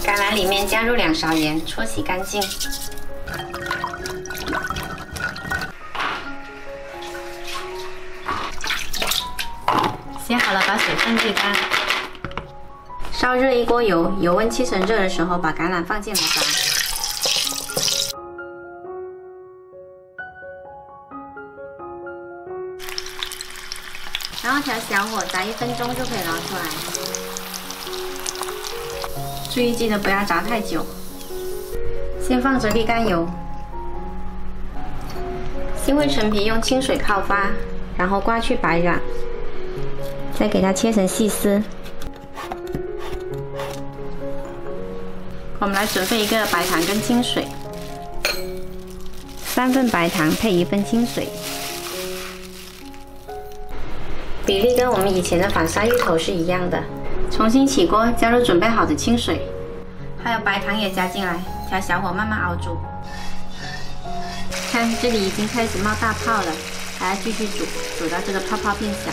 橄榄里面加入2勺盐，搓洗干净。洗好了，把水分沥干。烧热一锅油，油温7成热的时候，把橄榄放进来炸。然后调小火炸1分钟就可以捞出来。注意记得不要炸太久。先放着沥干油，先为陈皮用清水泡发，然后刮去白软，再给它切成细丝。我们来准备一个白糖跟清水，3份白糖配1份清水。比例跟我们以前的反沙芋头是一样的。重新起锅，加入准备好的清水，还有白糖也加进来，调小火慢慢熬煮。看，这里已经开始冒大泡了，还要继续煮，煮到这个泡泡变小。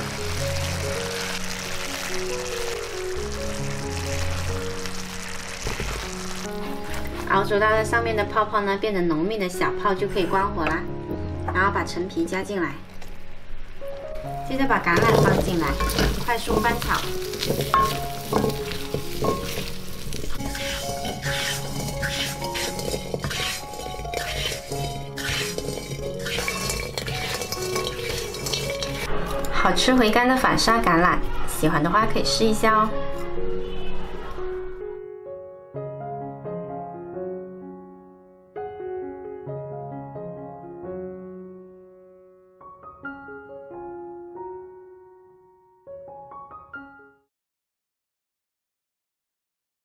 熬煮到上面的泡泡呢变得浓密的小泡就可以关火啦。然后把陈皮加进来。接着把橄榄放进来，快速翻炒。好吃回甘的反沙橄榄，喜欢的话可以试一下哦。